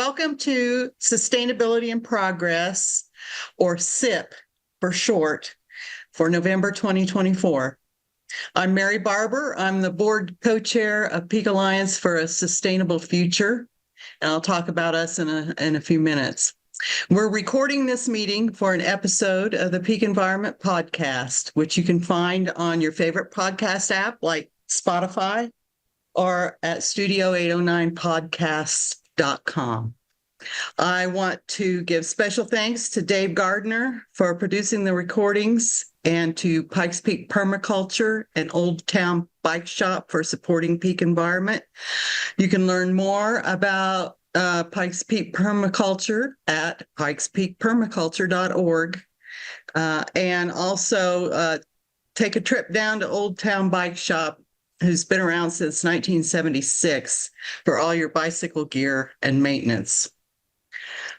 Welcome to Sustainability in Progress, or SIP for short, for November 2024. I'm Mary Barber. I'm the board co-chair of Peak Alliance for a Sustainable Future, and I'll talk about us in a few minutes. We're recording this meeting for an episode of the Peak Environment Podcast, which you can find on your favorite podcast app like Spotify or at studio809podcasts.com. I want to give special thanks to Dave Gardner for producing the recordings and to Pikes Peak Permaculture and Old Town Bike Shop for supporting Peak Environment. You can learn more about Pikes Peak Permaculture at pikespeakpermaculture.org, and also take a trip down to Old Town Bike Shop, who's been around since 1976, for all your bicycle gear and maintenance.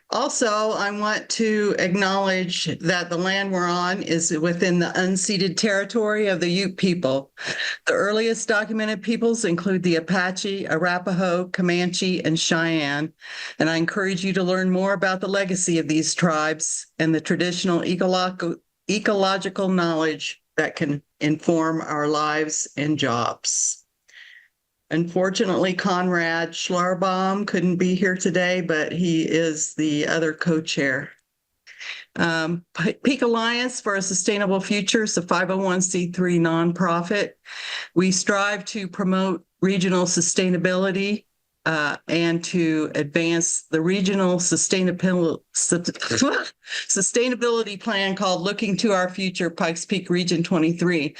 Also, I want to acknowledge that the land we're on is within the unceded territory of the Ute people. The earliest documented peoples include the Apache, Arapaho, Comanche, and Cheyenne, and I encourage you to learn more about the legacy of these tribes and the traditional ecological knowledge that can inform our lives and jobs. Unfortunately, Conrad Schlarbaum couldn't be here today, but he is the other co-chair. Peak Alliance for a Sustainable Future is a 501c3 nonprofit. We strive to promote regional sustainability and to advance the regional sustainability plan called Looking to Our Future, Pikes Peak Region 23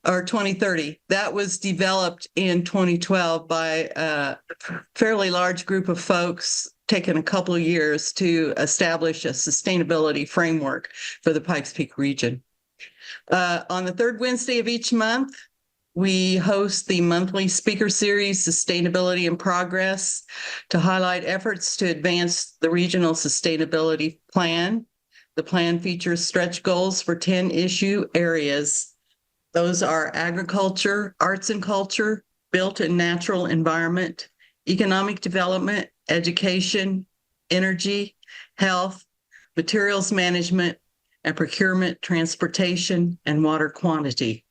or 2030. That was developed in 2012 by a fairly large group of folks, taken a couple of years to establish a sustainability framework for the Pikes Peak region. On the third Wednesday of each month, we host the monthly speaker series, Sustainability in Progress, to highlight efforts to advance the regional sustainability plan. The plan features stretch goals for 10 issue areas. Those are agriculture, arts and culture, built and natural environment, economic development, education, energy, health, materials management, and procurement, transportation, and water quantity.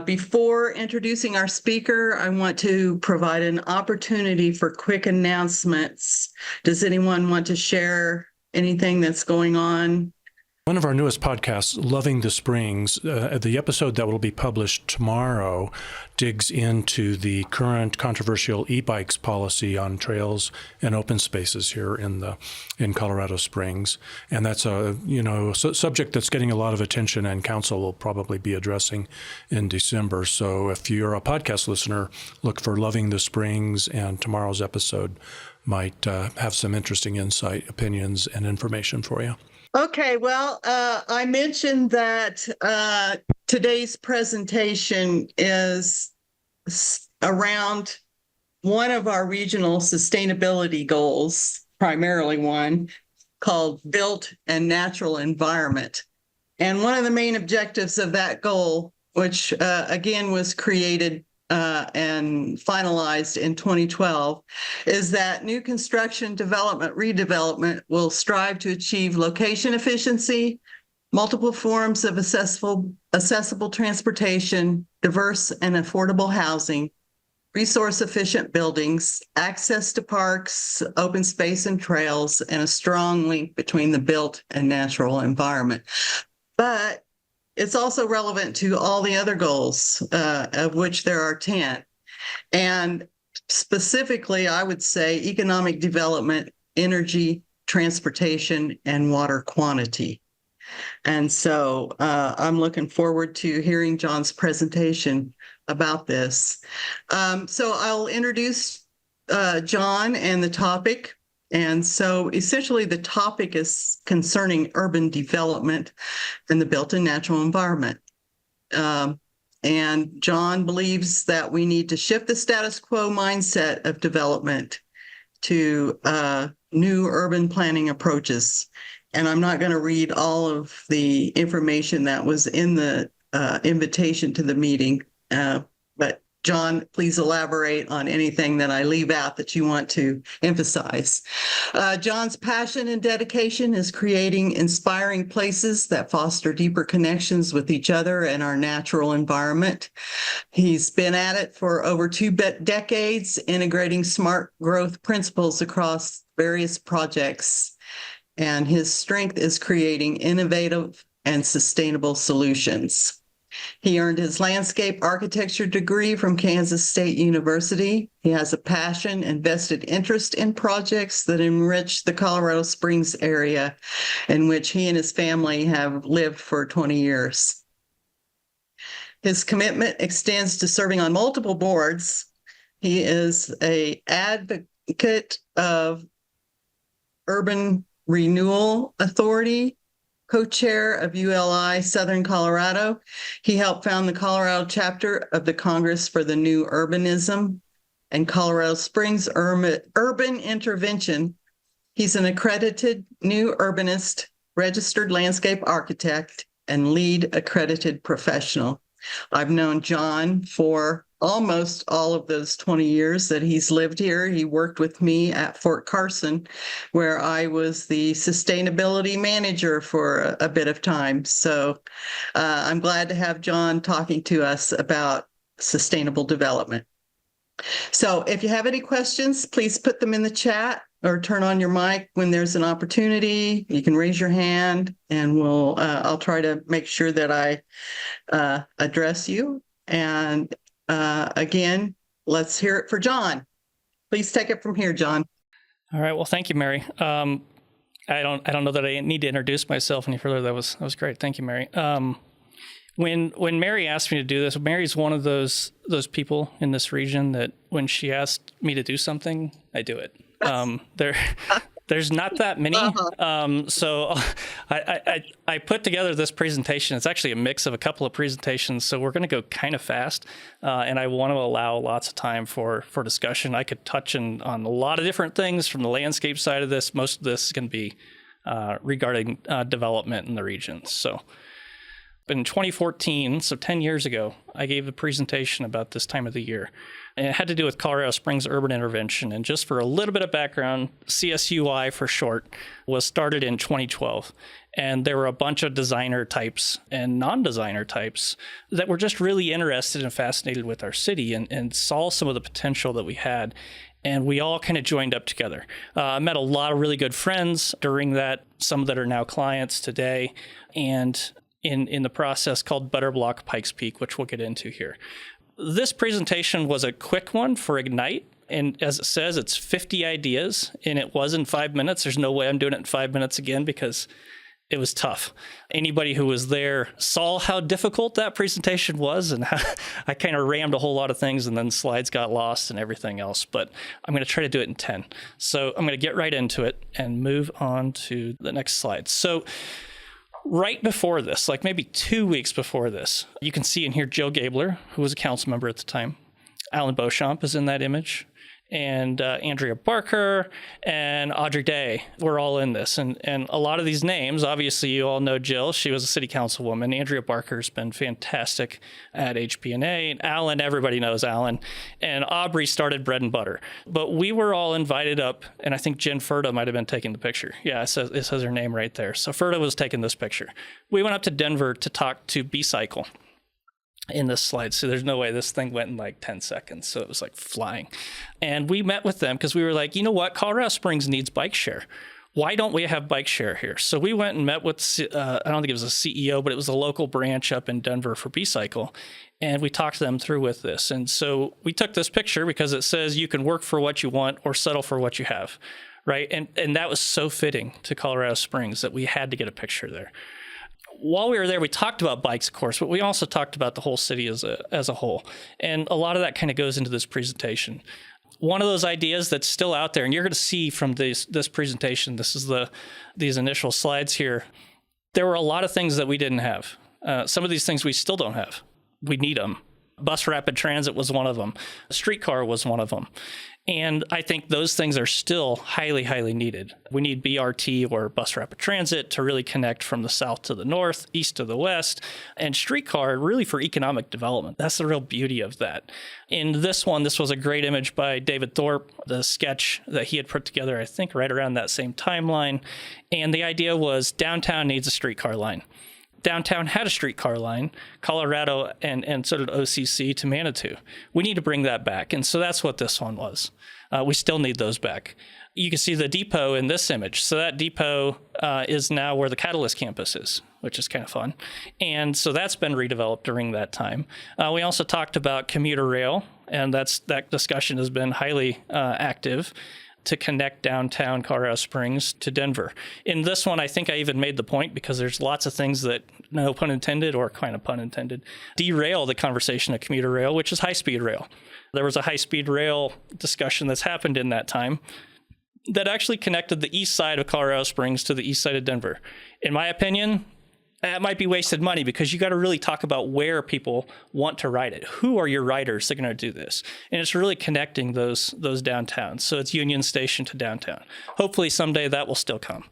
Before introducing our speaker, I want to provide an opportunity for quick announcements. Does anyone want to share anything that's going on? One of our newest podcasts, Loving the Springs, the episode that will be published tomorrow, digs into the current controversial e-bikes policy on trails and open spaces here in Colorado Springs. And that's a subject that's getting a lot of attention, and council will probably be addressing in December. So if you're a podcast listener, look for Loving the Springs, and tomorrow's episode might have some interesting insight, opinions, and information for you. Okay, well, I mentioned that today's presentation is around one of our regional sustainability goals, primarily one called Built and Natural Environment. And one of the main objectives of that goal, which again was created and finalized in 2012, is that new construction, development, redevelopment will strive to achieve location efficiency, multiple forms of accessible transportation, diverse and affordable housing, resource-efficient buildings, access to parks, open space and trails, and a strong link between the built and natural environment. But it's also relevant to all the other goals, of which there are 10. And specifically, I would say economic development, energy, transportation, and water quantity. And so I'm looking forward to hearing John's presentation about this. So I'll introduce John and the topic. And so essentially the topic is concerning urban development and the built and natural environment. And John believes that we need to shift the status quo mindset of development to new urban planning approaches. And I'm not going to read all of the information that was in the invitation to the meeting, but John, please elaborate on anything that I leave out that you want to emphasize. John's passion and dedication is creating inspiring places that foster deeper connections with each other and our natural environment. He's been at it for over 2 decades, integrating smart growth principles across various projects. And his strength is creating innovative and sustainable solutions. He earned his landscape architecture degree from Kansas State University. He has a passion and vested interest in projects that enrich the Colorado Springs area, in which he and his family have lived for 20 years. His commitment extends to serving on multiple boards. He is an advocate of Urban Renewal Authority, co-chair of ULI Southern Colorado. He helped found the Colorado chapter of the Congress for the New Urbanism and Colorado Springs Urban Intervention. He's an accredited new urbanist, registered landscape architect, and lead accredited professional. I've known John for almost all of those 20 years that he's lived here. He worked with me at Fort Carson, where I was the sustainability manager for a bit of time. So I'm glad to have John talking to us about sustainable development. So if you have any questions, please put them in the chat or turn on your mic when there's an opportunity. You can raise your hand and I'll try to make sure that I address you. And again, let's hear it for John. Please take it from here, John. All right. Well, thank you, Mary. I don't know that I need to introduce myself any further. That was great. Thank you, Mary. When Mary asked me to do this, Mary's one of those people in this region that when she asked me to do something, I do it. There's not that many. So I put together this presentation. It's actually a mix of a couple of presentations. So we're going to go kind of fast. And I want to allow lots of time for discussion. I could touch on a lot of different things from the landscape side of this. Most of this is going to be regarding development in the region. So in 2014, so 10 years ago, I gave a presentation about this time of the year. And it had to do with Colorado Springs Urban Intervention. And just for a little bit of background, CSUI for short was started in 2012. And there were a bunch of designer types and non-designer types that were just really interested and fascinated with our city and saw some of the potential that we had. And we all kind of joined up together. I met a lot of really good friends during that, some that are now clients today. And in the process called Butter Block Pikes Peak, which we'll get into here. This presentation was a quick one for Ignite. And as it says, it's 50 ideas, and it was in 5 minutes. There's no way I'm doing it in 5 minutes again because it was tough. Anybody who was there saw how difficult that presentation was and how I kind of rammed a whole lot of things and then slides got lost and everything else. But I'm going to try to do it in 10. So I'm going to get right into it and move on to the next slide. So right before this, like maybe 2 weeks before this, you can see in here Joe Gabler, who was a council member at the time. Alan Beauchamp is in that image. And Andrea Barker and Audrey Day were all in this. And a lot of these names, obviously you all know Jill. She was a city councilwoman. Andrea Barker's been fantastic at HPNA. And Alan, everybody knows Alan. And Aubrey started Bread and Butter. But we were all invited up, and I think Jen Furta might have been taking the picture. Yeah, it says her name right there. So Furta was taking this picture. We went up to Denver to talk to B-Cycle in this slide. So there's no way this thing went in like 10 seconds. So it was like flying. And we met with them because we were like, you know what? Colorado Springs needs bike share. Why don't we have bike share here? So we went and met with, I don't think it was a CEO, but it was a local branch up in Denver for B-Cycle. And we talked them through with this. And so we took this picture because it says you can work for what you want or settle for what you have, right? And that was so fitting to Colorado Springs that we had to get a picture there. While we were there, we talked about bikes, of course, but we also talked about the whole city as a whole. And a lot of that kind of goes into this presentation. One of those ideas that's still out there, and you're going to see from this presentation, this is these initial slides here, there were a lot of things that we didn't have. Some of these things we still don't have. We need them. Bus rapid transit was one of them. Streetcar was one of them. And I think those things are still highly, highly needed. We need BRT or bus rapid transit to really connect from the south to the north, east to the west, and streetcar really for economic development. That's the real beauty of that. In this one, this was a great image by David Thorpe, the sketch that he had put together, I think, right around that same timeline. And the idea was downtown needs a streetcar line. Downtown had a streetcar line, Colorado and sort of OCC to Manitou. We need to bring that back. And so that's what this one was. We still need those back. You can see the depot in this image. So that depot is now where the Catalyst campus is, which is kind of fun. And so that's been redeveloped during that time. We also talked about commuter rail, and that discussion has been highly active to connect downtown Colorado Springs to Denver. In this one, I think I even made the point, because there's lots of things that, no pun intended or kind of pun intended, derail the conversation of commuter rail, which is high-speed rail. There was a high-speed rail discussion that's happened in that time that actually connected the east side of Colorado Springs to the east side of Denver. In my opinion, that might be wasted money, because you got to really talk about where people want to ride it. Who are your riders that are going to do this? And it's really connecting those downtowns. So it's Union Station to downtown. Hopefully someday that will still come.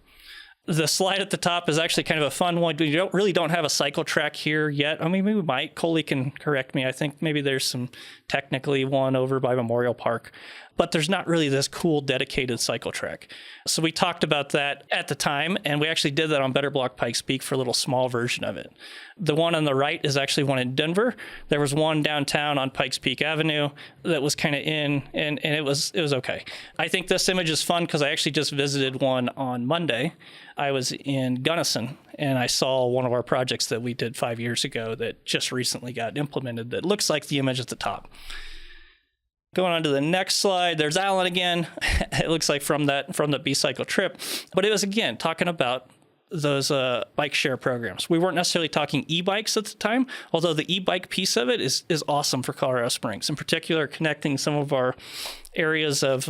The slide at the top is actually kind of a fun one. We don't have a cycle track here yet. I mean, maybe we might. Coley can correct me. I think maybe there's some technically one over by Memorial Park, but there's not really this cool dedicated cycle track. So we talked about that at the time, and we actually did that on Better Block Pikes Peak for a little small version of it. The one on the right is actually one in Denver. There was one downtown on Pikes Peak Avenue that was kind of in, and it was okay. I think this image is fun because I actually just visited one on Monday. I was in Gunnison, and I saw one of our projects that we did 5 years ago that just recently got implemented that looks like the image at the top. Going on to the next slide, there's Alan again. It looks like from the B-Cycle trip. But it was, again, talking about those bike share programs. We weren't necessarily talking e-bikes at the time, although the e-bike piece of it is awesome for Colorado Springs, in particular connecting some of our areas of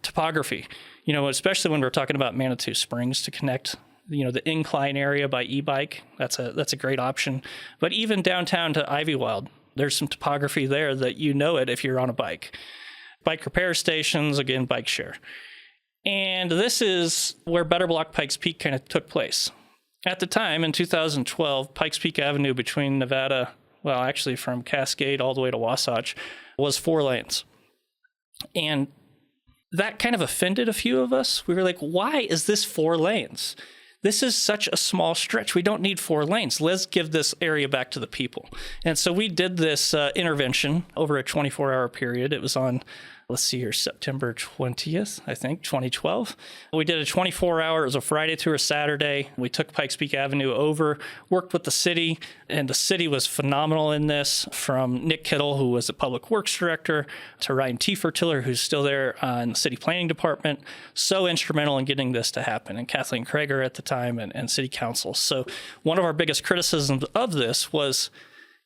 topography. You know, especially when we're talking about Manitou Springs, to connect, you know, the incline area by e-bike. That's a great option. But even downtown to Ivywild, there's some topography there that you know it if you're on a bike. Bike repair stations, again, bike share. And this is where Better Block Pikes Peak kind of took place. At the time, in 2012, Pikes Peak Avenue between Nevada, well, actually from Cascade all the way to Wasatch, was 4 lanes. And that kind of offended a few of us. We were like, why is this 4 lanes? This is such a small stretch. We don't need 4 lanes. Let's give this area back to the people. And so we did this intervention over a 24-hour period. It was on, let's see here, September 20th, I think, 2012. We did a 24-hour, it was a Friday through a Saturday. We took Pikes Peak Avenue over, worked with the city, and the city was phenomenal in this, from Nick Kittle, who was the public works director, to Ryan Tiefertiller, who's still there in the city planning department. So instrumental in getting this to happen, and Kathleen Krager at the time, and city council. So one of our biggest criticisms of this was,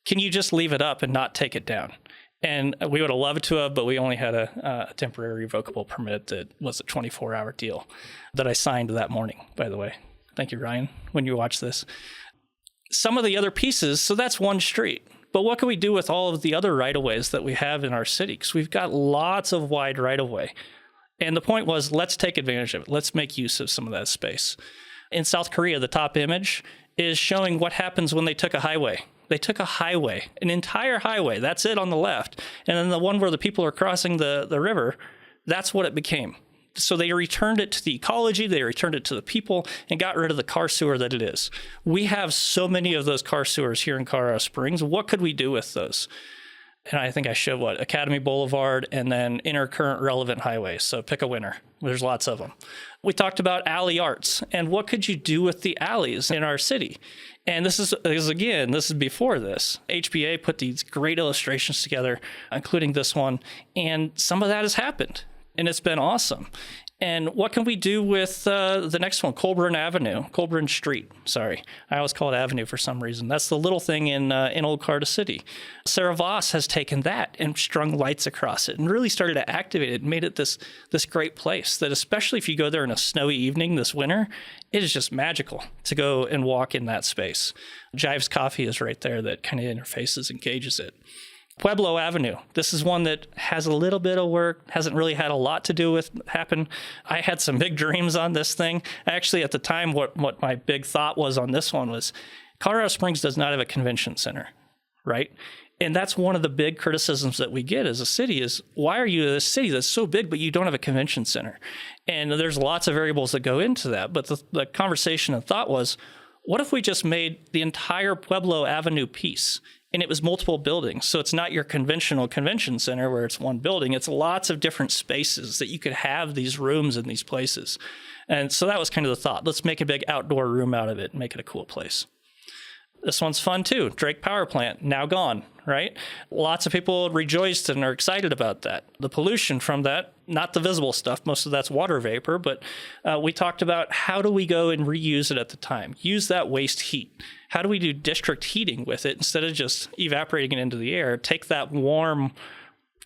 can you just leave it up and not take it down? And we would have loved to have, but we only had a temporary revocable permit that was a 24-hour deal that I signed that morning, by the way. Thank you, Ryan, when you watch this. Some of the other pieces, so that's one street. But what can we do with all of the other right-of-ways that we have in our city? Because we've got lots of wide right-of-way. And the point was, let's take advantage of it. Let's make use of some of that space. In South Korea, the top image is showing what happens when they took a highway. They took a highway, an entire highway. That's it on the left. And then the one where the people are crossing the river, that's what it became. So they returned it to the ecology, they returned it to the people, and got rid of the car sewer that it is. We have so many of those car sewers here in Colorado Springs. What could we do with those? And I think I showed Academy Boulevard and then intercurrent relevant highways. So pick a winner. There's lots of them. We talked about alley arts and what could you do with the alleys in our city? And this is before this. HBA put these great illustrations together, including this one. And some of that has happened and it's been awesome. And what can we do with the next one, Colburn Street? Sorry, I always call it Avenue for some reason. That's the little thing in Old Carter City. Sarah Voss has taken that and strung lights across it and really started to activate it and made it this great place that, especially if you go there in a snowy evening this winter, it is just magical to go and walk in that space. Jives Coffee is right there that kind of interfaces and gauges it. Pueblo Avenue. This is one that has a little bit of work, hasn't really had a lot to do with happen. I had some big dreams on this thing. Actually, at the time, what my big thought was on this one was Colorado Springs does not have a convention center, right? And that's one of the big criticisms that we get as a city is, why are you a city that's so big, but you don't have a convention center? And there's lots of variables that go into that. But the conversation and thought was, what if we just made the entire Pueblo Avenue piece? And it was multiple buildings. So it's not your conventional convention center where it's one building. It's lots of different spaces that you could have these rooms in these places. And so that was kind of the thought. Let's make a big outdoor room out of it and make it a cool place. This one's fun too. Drake Power Plant, now gone, right? Lots of people rejoiced and are excited about that. The pollution from that, not the visible stuff, most of that's water vapor, but we talked about how do we go and reuse it at the time? Use that waste heat. How do we do district heating with it instead of just evaporating it into the air? Take that warm,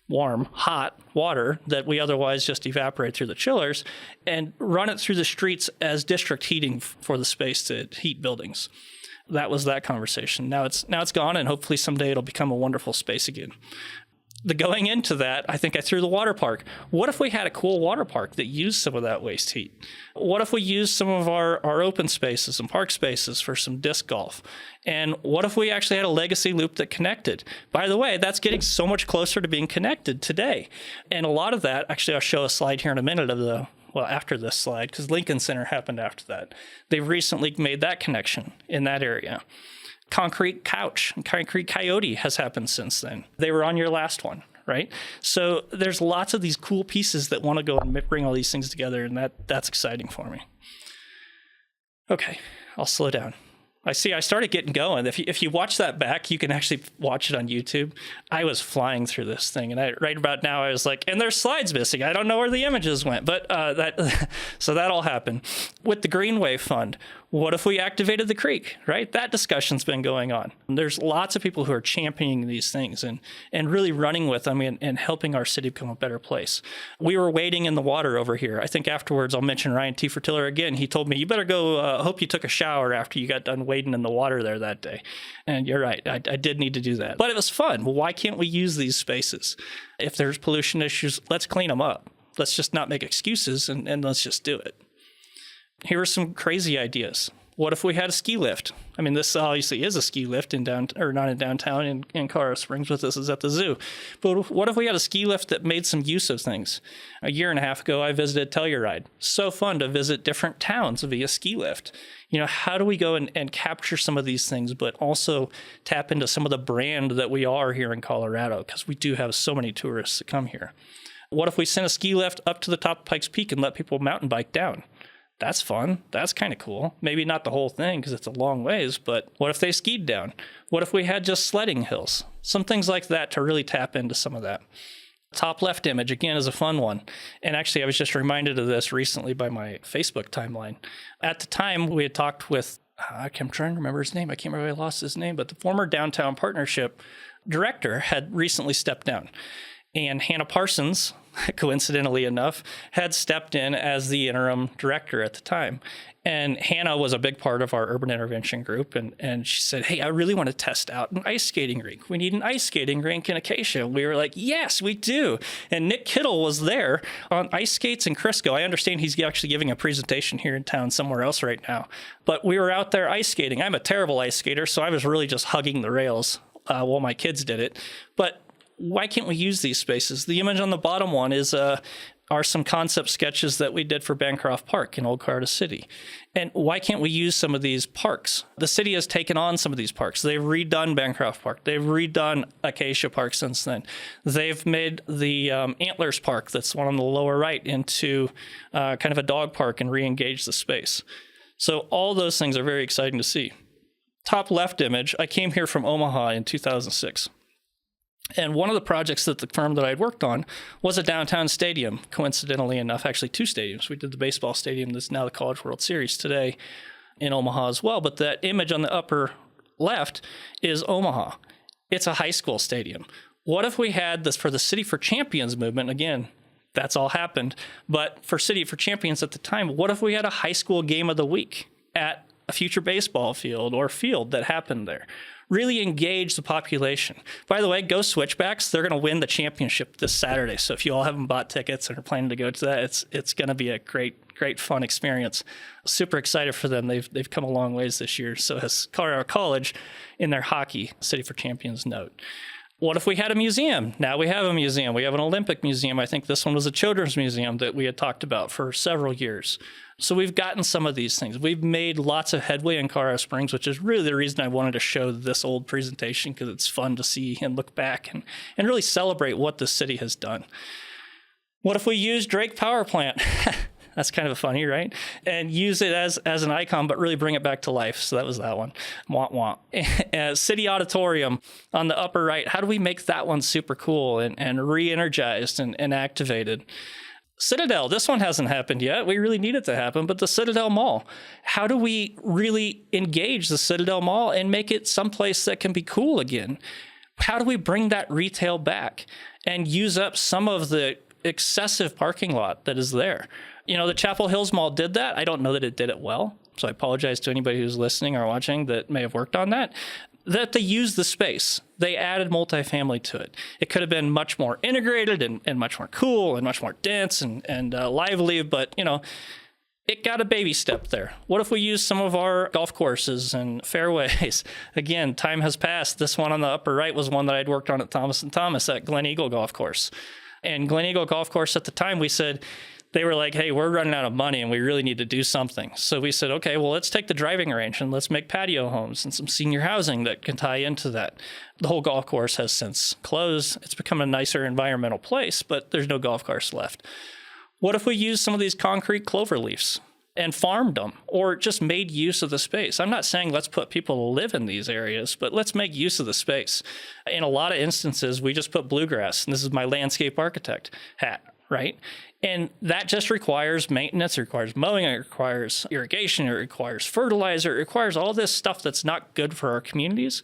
hot water that we otherwise just evaporate through the chillers and run it through the streets as district heating for the space to heat buildings. That was that conversation. Now it's gone, and hopefully someday it'll become a wonderful space again. Going into that, I think I threw the water park. What if we had a cool water park that used some of that waste heat? What if we used some of our open spaces and park spaces for some disc golf? And what if we actually had a legacy loop that connected? By the way, that's getting so much closer to being connected today. And a lot of that, actually, I'll show a slide here in a minute after this slide, because Lincoln Center happened after that. They've recently made that connection in that area. Concrete Couch and Concrete Coyote has happened since then. They were on your last one, right? So there's lots of these cool pieces that want to go and bring all these things together, and that's exciting for me. Okay, I'll slow down. I started getting going. If you watch that back, you can actually watch it on YouTube. I was flying through this thing, and right about now I was like, and there's slides missing. I don't know where the images went, but so that all happened. With the Greenway Fund, what if we activated the creek, right? That discussion's been going on. There's lots of people who are championing these things and really running with them and helping our city become a better place. We were wading in the water over here. I think afterwards I'll mention Ryan T. Fertiller again. He told me, you better go, hope you took a shower after you got done wading in the water there that day. And you're right, I did need to do that. But it was fun. Well, why can't we use these spaces? If there's pollution issues, let's clean them up. Let's just not make excuses and let's just do it. Here are some crazy ideas. What if we had a ski lift? I mean, this obviously is a ski lift not in downtown in Colorado Springs, but this is at the zoo. But what if we had a ski lift that made some use of things? A year and a half ago, I visited Telluride. So fun to visit different towns via ski lift. How do we go and capture some of these things, but also tap into some of the brand that we are here in Colorado, because we do have so many tourists that come here. What if we sent a ski lift up to the top of Pikes Peak and let people mountain bike down? That's fun. That's kind of cool. Maybe not the whole thing because it's a long ways, but what if they skied down? What if we had just sledding hills? Some things like that to really tap into some of that. Top left image, again, is a fun one. And actually, I was just reminded of this recently by my Facebook timeline. At the time, we had talked with, I'm trying to remember his name. I can't remember if I lost his name, but the former Downtown Partnership director had recently stepped down. And Hannah Parsons, coincidentally enough, had stepped in as the interim director at the time. And Hannah was a big part of our urban intervention group. And she said, hey, I really want to test out an ice skating rink. We need an ice skating rink in Acacia. We were like, yes, we do. And Nick Kittle was there on ice skates in Crisco. I understand he's actually giving a presentation here in town somewhere else right now. But we were out there ice skating. I'm a terrible ice skater, so I was really just hugging the rails while my kids did it. But why can't we use these spaces? The image on the bottom one are some concept sketches that we did for Bancroft Park in Old Colorado City. And why can't we use some of these parks? The city has taken on some of these parks. They've redone Bancroft Park. They've redone Acacia Park since then. They've made the Antlers Park, that's one on the lower right, into kind of a dog park and re-engage the space. So all those things are very exciting to see. Top left image, I came here from Omaha in 2006. And one of the projects that the firm that I'd worked on was a downtown stadium, coincidentally enough, actually two stadiums. We did the baseball stadium that's now the College World Series today in Omaha as well. But that image on the upper left is Omaha. It's a high school stadium. What if we had this for the City for Champions movement? Again, that's all happened. But for City for Champions at the time, what if we had a high school game of the week at a future baseball field or field that happened there? really engage the population. By the way, go Switchbacks. They're going to win the championship this Saturday. So if you all haven't bought tickets and are planning to go to that, it's going to be a great fun experience. Super excited for them. They've come a long ways this year. So has Colorado College in their hockey City for Champions note. What if we had a museum? Now we have a museum. We have an Olympic museum. I think this one was a children's museum that we had talked about for several years. So we've gotten some of these things. We've made lots of headway in Colorado Springs, which is really the reason I wanted to show this old presentation, because it's fun to see and look back and really celebrate what the city has done. What if we use Drake Power Plant? That's kind of funny, right? And use it as an icon, but really bring it back to life. So that was that one. Wah. City Auditorium on the upper right. How do we make that one super cool and re-energized and activated? Citadel, this one hasn't happened yet. We really need it to happen, but the Citadel Mall. How do we really engage the Citadel Mall and make it someplace that can be cool again? How do we bring that retail back and use up some of the excessive parking lot that is there? You know, the Chapel Hills Mall did that. I don't know that it did it well. So I apologize to anybody who's listening or watching that may have worked on that. That they used the space. They added multifamily to it. It could have been much more integrated and much more cool and much more dense and lively, but, you know, it got a baby step there. What if we use some of our golf courses and fairways? Again, time has passed. This one on the upper right was one that I'd worked on at Thomas & Thomas at Glen Eagle Golf Course. And Glen Eagle Golf Course at the time, we said, they were like, hey, we're running out of money and we really need to do something. So we said, okay, well, let's take the driving range and let's make patio homes and some senior housing that can tie into that. The whole golf course has since closed. It's become a nicer environmental place, but there's no golf course left. What if we use some of these concrete clover leaves and farmed them or just made use of the space? I'm not saying let's put people to live in these areas, but let's make use of the space. In a lot of instances, we just put bluegrass, and this is my landscape architect hat, right? And that just requires maintenance, it requires mowing, it requires irrigation, it requires fertilizer, it requires all this stuff that's not good for our communities.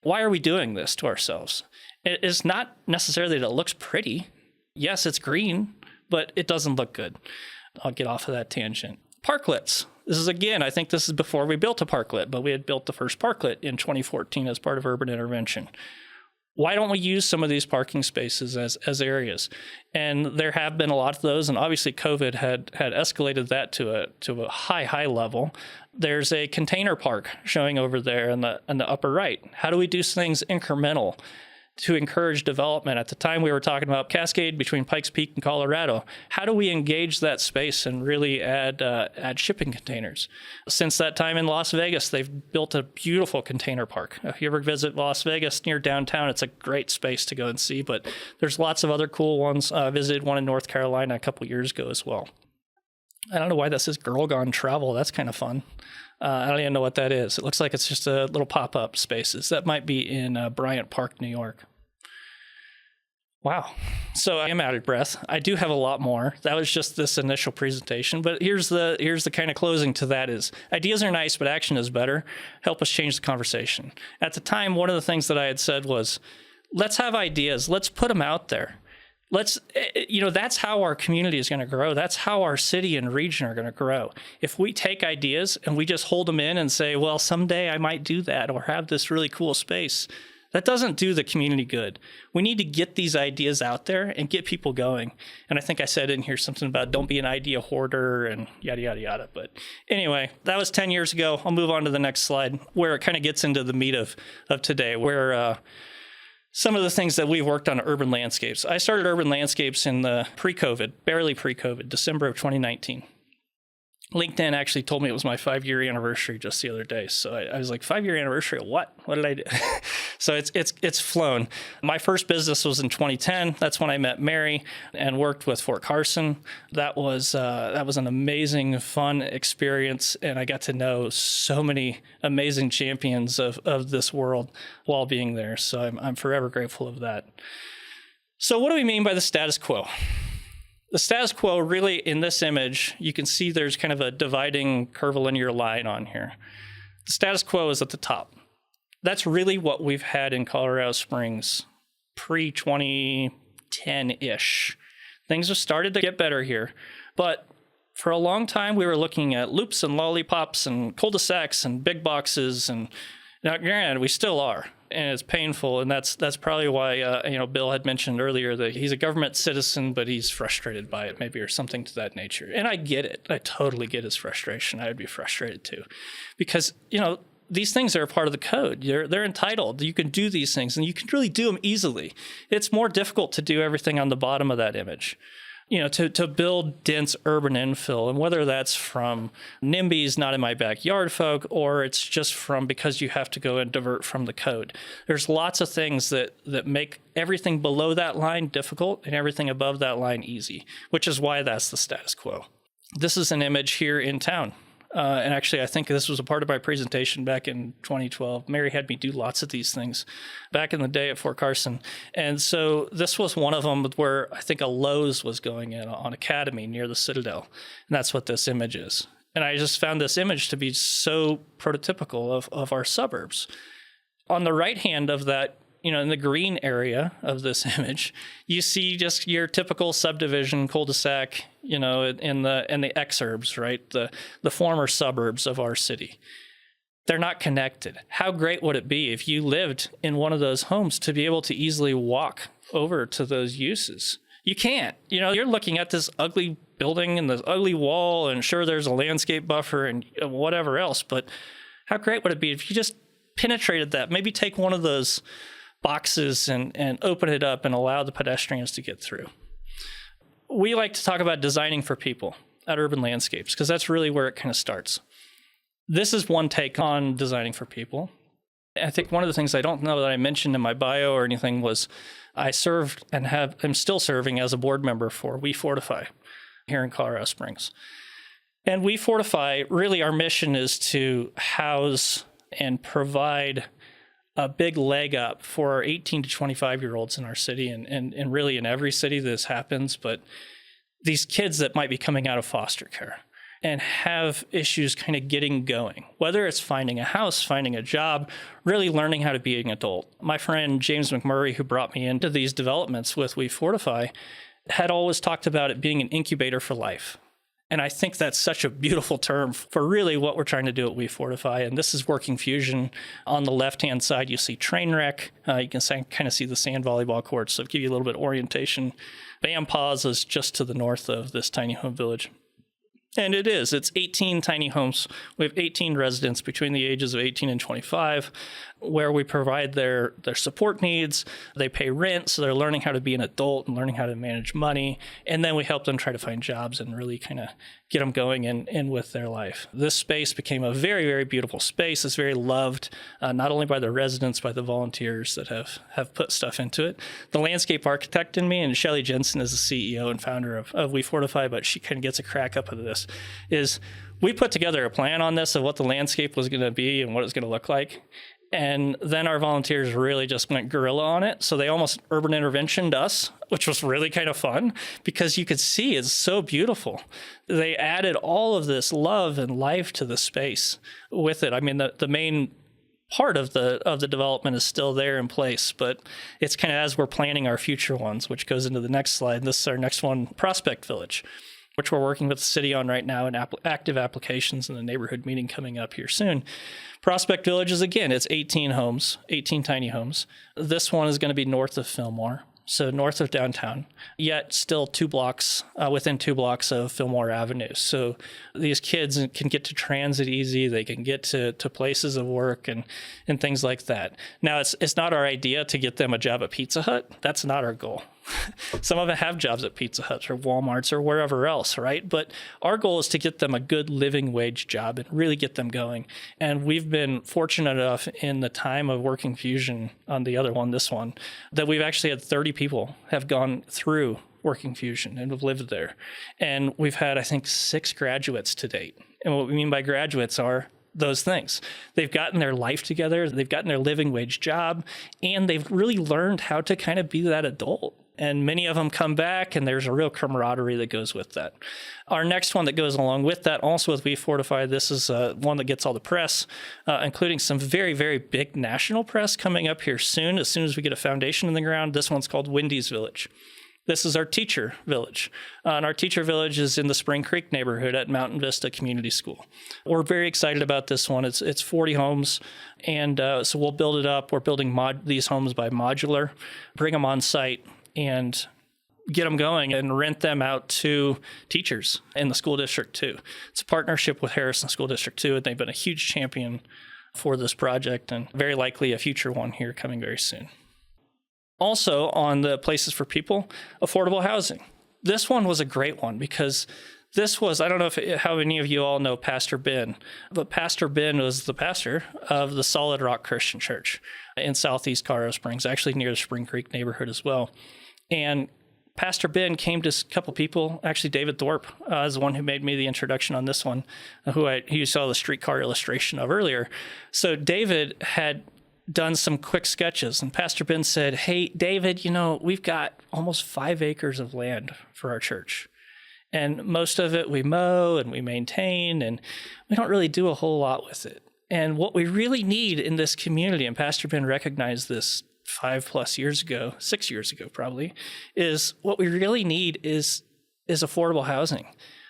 Why are we doing this to ourselves? It's not necessarily that it looks pretty. Yes, it's green, but it doesn't look good. I'll get off of that tangent. Parklets. This is, again, I think this is before we built a parklet, but we had built the first parklet in 2014 as part of urban intervention. Why don't we use some of these parking spaces as areas? And there have been a lot of those, and obviously COVID had escalated that to a high level. There's a container park showing over there in the upper right. How do we do things incremental to encourage development? At the time, we were talking about Cascade between Pikes Peak and Colorado. How do we engage that space and really add shipping containers? Since that time in Las Vegas, they've built a beautiful container park. If you ever visit Las Vegas near downtown, it's a great space to go and see, but there's lots of other cool ones. I visited one in North Carolina a couple years ago as well. I don't know why that says Girl Gone Travel. That's kind of fun. I don't even know what that is. It looks like it's just a little pop-up spaces. That might be in Bryant Park, New York. Wow. So I am out of breath. I do have a lot more. That was just this initial presentation, but here's the kind of closing to that is ideas are nice, but action is better. Help us change the conversation. At the time, one of the things that I had said was, let's have ideas. Let's put them out there. That's how our community is going to grow. That's how our city and region are going to grow. If we take ideas and we just hold them in and say, well, someday I might do that or have this really cool space, that doesn't do the community good. We need to get these ideas out there and get people going. And I think I said in here something about don't be an idea hoarder and yada, yada, yada. But anyway, that was 10 years ago. I'll move on to the next slide where it kind of gets into the meat of today, where some of the things that we've worked on urban landscapes. I started urban landscapes in the barely pre-COVID, December of 2019. LinkedIn actually told me it was my 5-year anniversary just the other day. So I was like, 5-year anniversary of what? What did I do? So it's flown. My first business was in 2010. That's when I met Mary and worked with Fort Carson. That was an amazing, fun experience. And I got to know so many amazing champions of this world while being there. So I'm forever grateful of that. So what do we mean by the status quo? The status quo, really, in this image, you can see there's kind of a dividing curvilinear line on here. The status quo is at the top. That's really what we've had in Colorado Springs pre-2010-ish. Things have started to get better here, but for a long time, we were looking at loops and lollipops and cul-de-sacs and big boxes and Now, granted, we still are, and it's painful, and that's probably why Bill had mentioned earlier that he's a government citizen, but he's frustrated by it, maybe, or something to that nature. And I get it. I totally get his frustration. I would be frustrated too, because these things are a part of the code. They're entitled. You can do these things, and you can really do them easily. It's more difficult to do everything on the bottom of that image. To build dense urban infill, and whether that's from NIMBYs, not in my backyard folk, or it's just from because you have to go and divert from the code. There's lots of things that make everything below that line difficult and everything above that line easy, which is why that's the status quo. This is an image here in town. And actually, I think this was a part of my presentation back in 2012. Mary had me do lots of these things back in the day at Fort Carson. And so this was one of them where I think a Lowe's was going in on Academy near the Citadel. And that's what this image is. And I just found this image to be so prototypical of our suburbs. On the right hand of that, in the green area of this image, you see just your typical subdivision cul-de-sac, in the exurbs, right? The former suburbs of our city. They're not connected. How great would it be if you lived in one of those homes to be able to easily walk over to those uses? You can't. You're looking at this ugly building and this ugly wall, and sure, there's a landscape buffer and whatever else, but how great would it be if you just penetrated that? Maybe take one of those boxes and open it up and allow the pedestrians to get through. We like to talk about designing for people at Urban Landscapes because that's really where it kind of starts. This is one take on designing for people. I think one of the things I don't know that I mentioned in my bio or anything was I served and am still serving as a board member for We Fortify here in Colorado Springs. And We Fortify, really our mission is to house and provide a big leg up for our 18 to 25-year-olds in our city, and really in every city this happens, but these kids that might be coming out of foster care and have issues kind of getting going, whether it's finding a house, finding a job, really learning how to be an adult. My friend James McMurray, who brought me into these developments with We Fortify, had always talked about it being an incubator for life. And I think that's such a beautiful term for really what we're trying to do at We Fortify. And this is Working Fusion. On the left-hand side, you see Trainwreck. You can kind of see the sand volleyball courts, so give you a little bit of orientation. Bam Paws is just to the north of this tiny home village. And it's 18 tiny homes. We have 18 residents between the ages of 18 and 25, where we provide their support needs. They pay rent, so they're learning how to be an adult and learning how to manage money. And then we help them try to find jobs and really kind of get them going in with their life. This space became a very, very beautiful space. It's very loved, not only by the residents, by the volunteers that have put stuff into it. The landscape architect in me, and Shelley Jensen is the CEO and founder of We Fortify, but she kind of gets a crack up of this, is we put together a plan on this of what the landscape was going to be and what it's going to look like. And then our volunteers really just went guerrilla on it. So they almost urban interventioned us, which was really kind of fun because you could see it's so beautiful. They added all of this love and life to the space with it. I mean, the main part of the development is still there in place, but it's kind of as we're planning our future ones, which goes into the next slide. This is our next one, Prospect Village, which we're working with the city on right now in active applications and the neighborhood meeting coming up here soon. Prospect Village is, again, it's 18 homes, 18 tiny homes. This one is going to be north of Fillmore, so north of downtown, yet still within 2 blocks of Fillmore Avenue. So these kids can get to transit easy. They can get to places of work and things like that. Now, it's not our idea to get them a job at Pizza Hut. That's not our goal. Some of them have jobs at Pizza Hut or Walmarts or wherever else, right? But our goal is to get them a good living wage job and really get them going. And we've been fortunate enough in the time of Working Fusion on the other one, this one, that we've actually had 30 people have gone through Working Fusion and have lived there. And we've had, I think, 6 graduates to date. And what we mean by graduates are those things. They've gotten their life together, they've gotten their living wage job, and they've really learned how to kind of be that adult. And many of them come back, and there's a real camaraderie that goes with that. Our next one that goes along with that, also with We Fortify, this is one that gets all the press, including some very, very big national press coming up here soon, as we get a foundation in the ground. This one's called Wendy's Village. This is our teacher village. And our teacher village is in the Spring Creek neighborhood at Mountain Vista Community School. We're very excited about this one. It's 40 homes, and so we'll build it up. We're building these homes by modular, bring them on site, and get them going and rent them out to teachers in the school district too. It's a partnership with Harrison School District too, and they've been a huge champion for this project, and very likely a future one here coming very soon. Also on the places for people, affordable housing. This one was a great one because this was, I don't know how many of you all know Pastor Ben, but Pastor Ben was the pastor of the Solid Rock Christian Church in Southeast Colorado Springs, actually near the Spring Creek neighborhood as well. And Pastor Ben came to a couple people. Actually, David Thorpe is the one who made me the introduction on this one, who you saw the streetcar illustration of earlier. So David had done some quick sketches, and Pastor Ben said, "Hey, David, we've got almost 5 acres of land for our church. And most of it we mow and we maintain, and we don't really do a whole lot with it. And what we really need in this community," and Pastor Ben recognized this 6 years ago probably, is what we really need is affordable housing.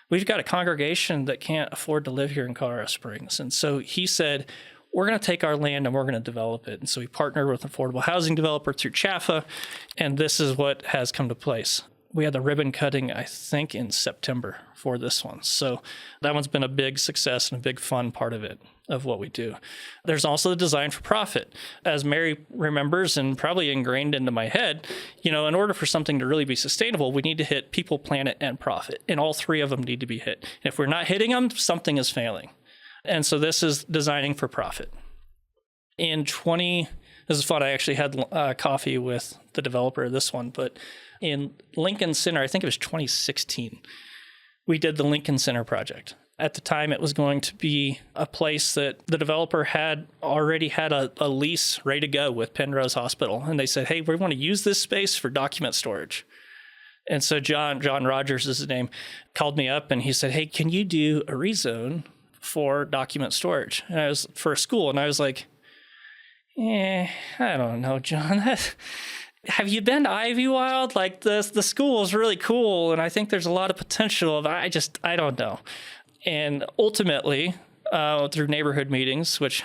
We've got a congregation that can't afford to live here in Colorado Springs. And so he said, we're going to take our land and we're going to develop it. And so we partnered with an affordable housing developer through Chaffa, and this is what has come to place. We had the ribbon cutting, I think, in September for this one. So that one's been a big success and a big fun part of it, of what we do. There's also the design for profit. As Mary remembers, and probably ingrained into my head, in order for something to really be sustainable, we need to hit people, planet, and profit. And all 3 of them need to be hit. And if we're not hitting them, something is failing. And so this is designing for profit. This is fun. I actually had coffee with the developer of this one, but in Lincoln Center, I think it was 2016, we did the Lincoln Center project. At the time, it was going to be a place that the developer had already had a lease ready to go with Penrose Hospital. And they said, hey, we want to use this space for document storage. And so John Rogers is his name, called me up and he said, hey, can you do a rezone for document storage? And I was for a school. And I was like, I don't know, John. Have you been to Ivywild? Like the school is really cool. And I think there's a lot of potential. I don't know. And ultimately, through neighborhood meetings, which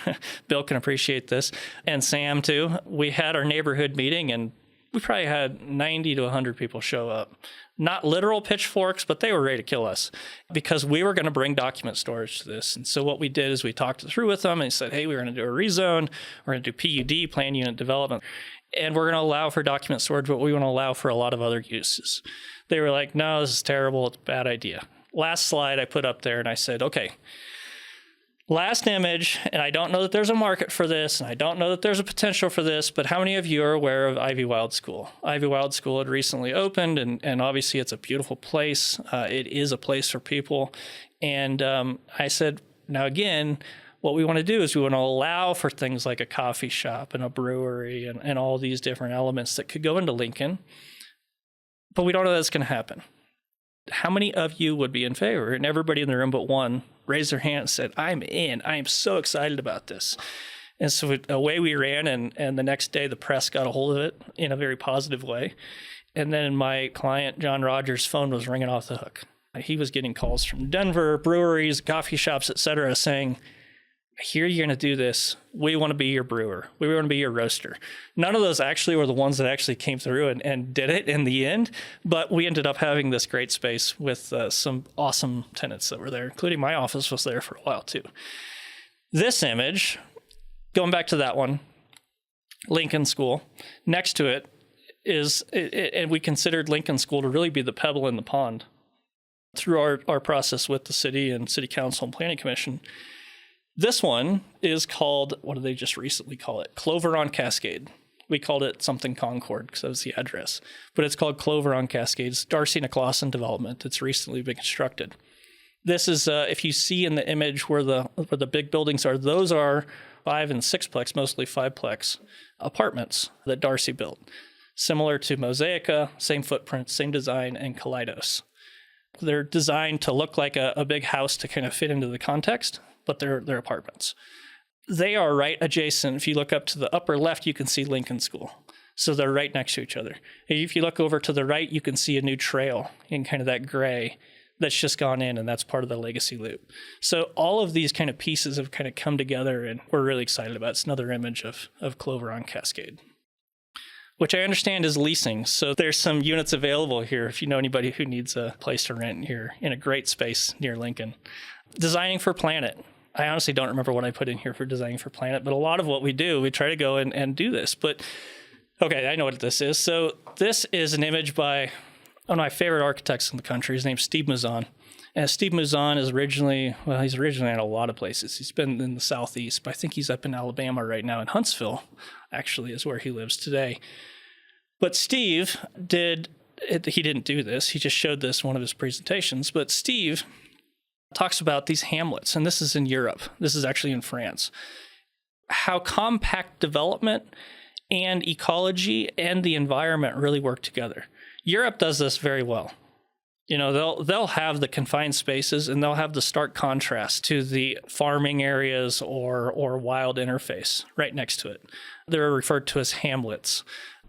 Bill can appreciate this, and Sam too, we had our neighborhood meeting and we probably had 90 to 100 people show up. Not literal pitchforks, but they were ready to kill us because we were going to bring document storage to this. And so what we did is we talked it through with them and said, hey, we're going to do a rezone, we're going to do PUD, plan unit development, and we're going to allow for document storage, but we want to allow for a lot of other uses. They were like, no, this is terrible, it's a bad idea. Last slide I put up there and I said, okay, last image, and I don't know that there's a market for this, and I don't know that there's a potential for this, but how many of you are aware of Ivywild School? Ivywild School had recently opened, and obviously it's a beautiful place. It is a place for people. And I said, now again, what we want to do is we want to allow for things like a coffee shop and a brewery and all these different elements that could go into Lincoln, but we don't know that's going to happen. How many of you would be in favor? And everybody in the room but one raised their hand and said, I'm in. I am so excited about this. And so away we ran, and the next day the press got a hold of it in a very positive way. And then my client, John Rogers' phone was ringing off the hook. He was getting calls from Denver, breweries, coffee shops, et cetera, saying, I hear you're going to do this. We want to be your brewer. We want to be your roaster. None of those actually were the ones that actually came through and did it in the end. But we ended up having this great space with some awesome tenants that were there, including my office was there for a while too. This image, going back to that one, Lincoln School, next to it is, and we considered Lincoln School to really be the pebble in the pond through our process with the city and city council and planning commission. This one is called, what did they just recently call it? Clover on Cascade. We called it something Concord because that was the address. But it's called Clover on Cascades, Darcy and Clausen development. It's recently been constructed. This is, if you see in the image where the big buildings are, those are 5 and 6-plex, mostly 5-plex apartments that Darcy built. Similar to Mosaica, same footprint, same design, and Kaleidos. They're designed to look like a big house to kind of fit into the context, but they're apartments. They are right adjacent. If you look up to the upper left, you can see Lincoln School. So they're right next to each other. If you look over to the right, you can see a new trail in kind of that gray that's just gone in, and that's part of the legacy loop. So all of these kind of pieces have kind of come together, and we're really excited about it. It's another image of Clover on Cascade, which I understand is leasing. So there's some units available here if you know anybody who needs a place to rent here in a great space near Lincoln. Designing for Planet. I honestly don't remember what I put in here for Designing for Planet, but a lot of what we do, we try to go and do this. But okay, I know what this is. So this is an image by one of my favorite architects in the country. His name's Steve Mouzon. And Steve Mouzon is he's originally in a lot of places. He's been in the Southeast, but I think he's up in Alabama right now in Huntsville, actually, is where he lives today. But Steve he didn't do this. He just showed this in one of his presentations. But Steve talks about these hamlets, and this is in Europe. This is actually in France. How compact development and ecology and the environment really work together. Europe does this very well. You know, they'll have the confined spaces, and they'll have the stark contrast to the farming areas or wild interface right next to it. They're referred to as hamlets.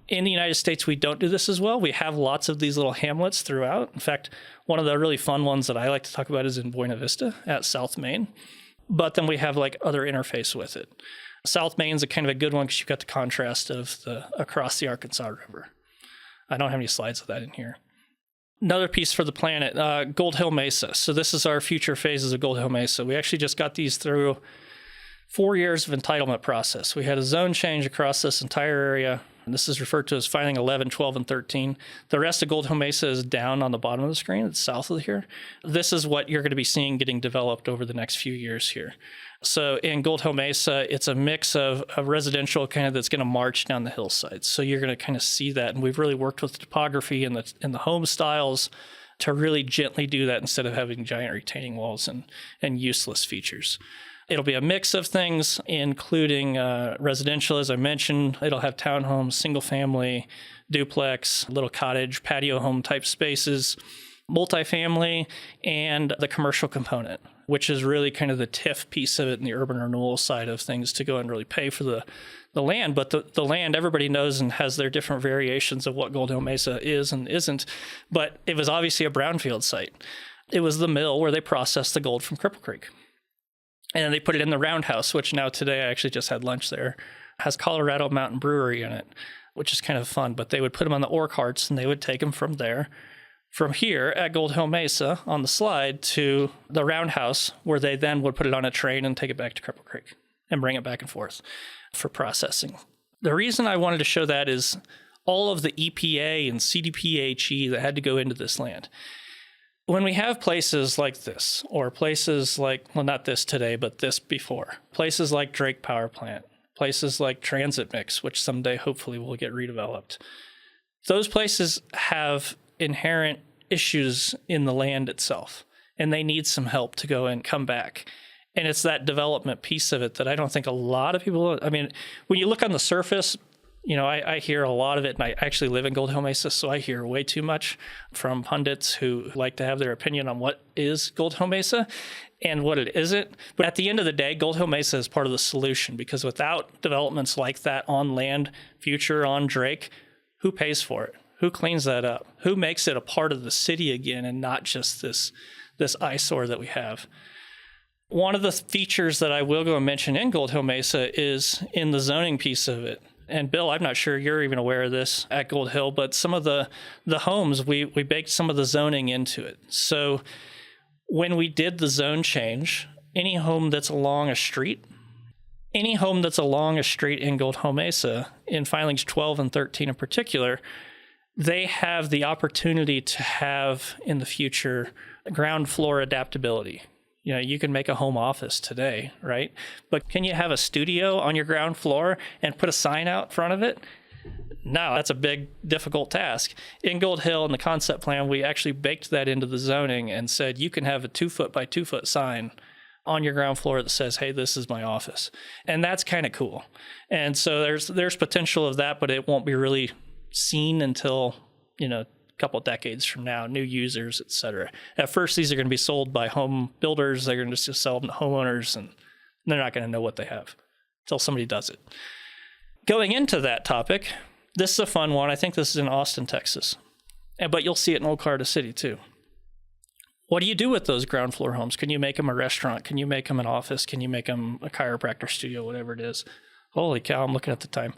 In the United States, we don't do this as well. We have lots of these little hamlets throughout. In fact, one of the really fun ones that I like to talk about is in Buena Vista at South Main. But then we have like other interface with it. South Main's a kind of a good one because you've got the contrast of across the Arkansas River. I don't have any slides of that in here. Another piece for the planet, Gold Hill Mesa. So this is our future phases of Gold Hill Mesa. We actually just got these through 4 years of entitlement process. We had a zone change across this entire area. And this is referred to as filing 11, 12, and 13. The rest of Gold Hill Mesa is down on the bottom of the screen. It's south of here. This is what you're going to be seeing getting developed over the next few years here. So in Gold Hill Mesa, it's a mix of residential kind of that's going to march down the hillsides. So you're going to kind of see that. And we've really worked with the topography and the home styles to really gently do that instead of having giant retaining walls and useless features. It'll be a mix of things, including residential, as I mentioned. It'll have townhomes, single family, duplex, little cottage, patio home type spaces, multifamily, and the commercial component, which is really kind of the TIF piece of it in the urban renewal side of things to go and really pay for the land. But the land, everybody knows and has their different variations of what Gold Hill Mesa is and isn't. But it was obviously a brownfield site. It was the mill where they processed the gold from Cripple Creek. And they put it in the Roundhouse, which now today I actually just had lunch there, has Colorado Mountain Brewery in it, which is kind of fun. But they would put them on the ore carts and they would take them from here at Gold Hill Mesa on the slide to the Roundhouse, where they then would put it on a train and take it back to Cripple Creek and bring it back and forth for processing. The reason I wanted to show that is all of the EPA and CDPHE that had to go into this land. When we have places like this, or places like, well, not this today, but this before, places like Drake Power Plant, places like Transit Mix, which someday hopefully will get redeveloped, those places have inherent issues in the land itself, and they need some help to go and come back. And it's that development piece of it that I don't think a lot of people, I mean, when you look on the surface, you know, I hear a lot of it, and I actually live in Gold Hill Mesa, so I hear way too much from pundits who like to have their opinion on what is Gold Hill Mesa and what it isn't. But at the end of the day, Gold Hill Mesa is part of the solution, because without developments like that on land, future on Drake, who pays for it? Who cleans that up? Who makes it a part of the city again and not just this eyesore that we have? One of the features that I will go and mention in Gold Hill Mesa is in the zoning piece of it. And Bill, I'm not sure you're even aware of this at Gold Hill, but some of the homes, we baked some of the zoning into it. So when we did the zone change, any home that's along a street in Gold Hill Mesa, in filings 12 and 13 in particular, they have the opportunity to have in the future ground floor adaptability. You know, you can make a home office today, right? But can you have a studio on your ground floor and put a sign out front of it? No, that's a big, difficult task. In Gold Hill, in the concept plan, we actually baked that into the zoning and said you can have a 2-foot by 2-foot sign on your ground floor that says, hey, this is my office. And that's kind of cool. And so there's potential of that, but it won't be really seen until, you know, couple of decades from now, new users, et cetera. At first, these are going to be sold by home builders. They're going to just sell them to homeowners, and they're not going to know what they have until somebody does it. Going into that topic, This is a fun one. I think this is in Austin, Texas, but you'll see it in Old Carter City too. What do you do with those ground floor homes? Can you make them a restaurant? Can you make them an office? Can you make them a chiropractor studio, whatever it is? Holy cow, I'm looking at the time.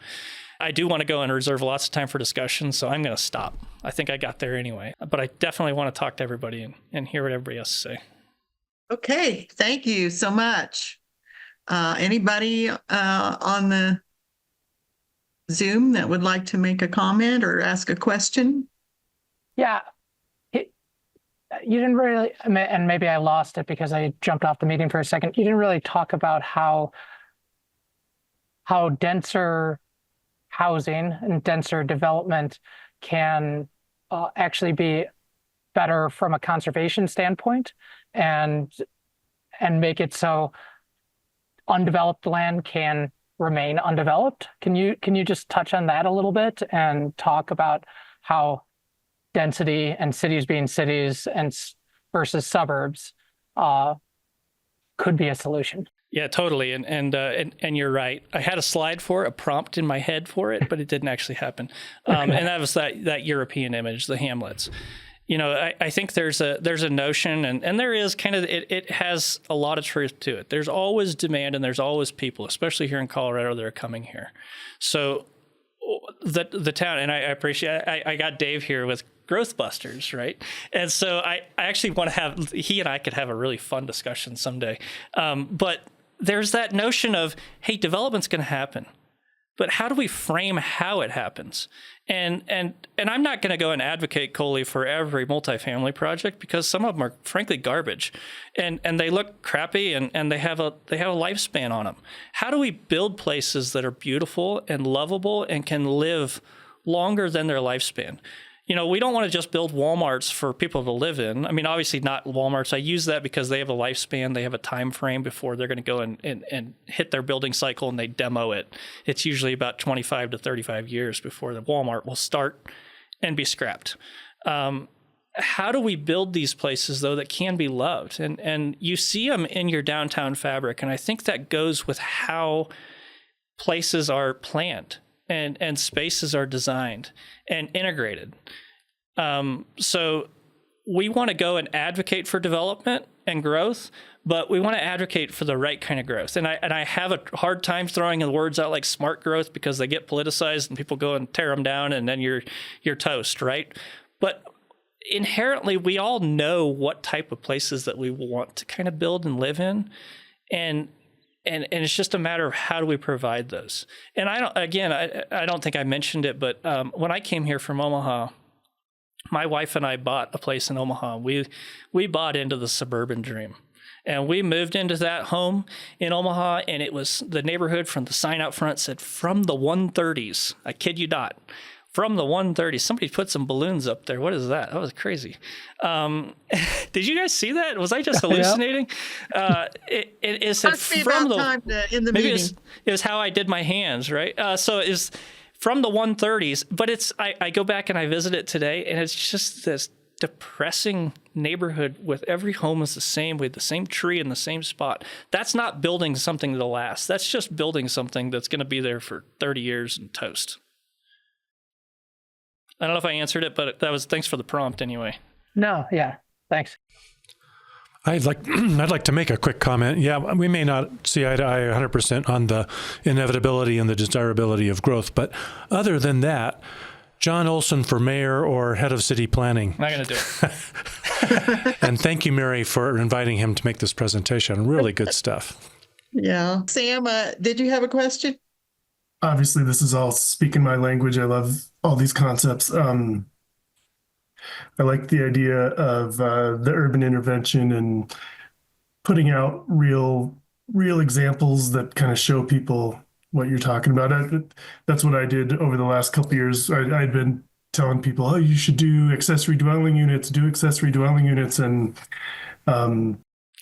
I do want to go and reserve lots of time for discussion, so I'm going to stop. I think I got there anyway, but I definitely want to talk to everybody and hear what everybody has to say. Okay, thank you so much. Anybody on the Zoom that would like to make a comment or ask a question? Yeah. You didn't really, and maybe I lost it because I jumped off the meeting for a second. You didn't really talk about how denser housing and denser development can actually be better from a conservation standpoint and make it so undeveloped land can remain undeveloped. Can you just touch on that a little bit and talk about how density and cities being cities and versus suburbs could be a solution? Yeah, totally. And you're right. I had a slide for it, a prompt in my head for it, but it didn't actually happen. And that was that European image, the hamlets. You know, I think there's a notion, and there is kind of, it has a lot of truth to it. There's always demand and there's always people, especially here in Colorado, that are coming here. So the town, and I appreciate, I got Dave here with Growth Busters, right? And so I actually want to have, he and I could have a really fun discussion someday. But there's that notion of, hey, development's going to happen, but how do we frame how it happens? And I'm not going to go and advocate Coley for every multifamily project, because some of them are frankly garbage, and they look crappy and they have a lifespan on them. How do we build places that are beautiful and lovable and can live longer than their lifespan? You know, we don't want to just build Walmarts for people to live in. I mean, obviously not Walmarts. I use that because they have a lifespan. They have a time frame before they're going to go and hit their building cycle and they demo it. It's usually about 25 to 35 years before the Walmart will start and be scrapped. How do we build these places, though, that can be loved? And you see them in your downtown fabric. And I think that goes with how places are planned and spaces are designed and integrated. So we want to go and advocate for development and growth, but we want to advocate for the right kind of growth. And I have a hard time throwing the words out like smart growth, because they get politicized and people go and tear them down and then you're toast, right? But inherently, we all know what type of places that we want to kind of build and live in. And it's just a matter of how do we provide those. And I don't think I mentioned it, but when I came here from Omaha, my wife and I bought a place in Omaha. We bought into the suburban dream. And we moved into that home in Omaha, and it was the neighborhood, from the sign out front said, "From the 130s. I kid you not. From the 130s. Somebody put some balloons up there. What is that? That was crazy. Did you guys see that? Was I just hallucinating? It said Must be from about the time to end the meeting. it was how I did my hands, right? So it was from the 130s, but I go back and I visit it today, and it's just this depressing neighborhood with every home is the same, with the same tree in the same spot. That's not building something that'll last. That's just building something that's going to be there for 30 years and toast. I don't know if I answered it, but thanks for the prompt anyway. No, yeah, thanks. I'd like to make a quick comment. Yeah, we may not see eye to eye 100% on the inevitability and the desirability of growth, but other than that, John Olson for mayor or head of city planning. I'm not going to do it. And thank you, Mary, for inviting him to make this presentation. Really good stuff. Yeah. Sam, did you have a question? Obviously, this is all speaking my language. I love all these concepts. I like the idea of the urban intervention and putting out real examples that kind of show people what you're talking about. That's what I did over the last couple of years. I'd been telling people, oh, you should do accessory dwelling units, And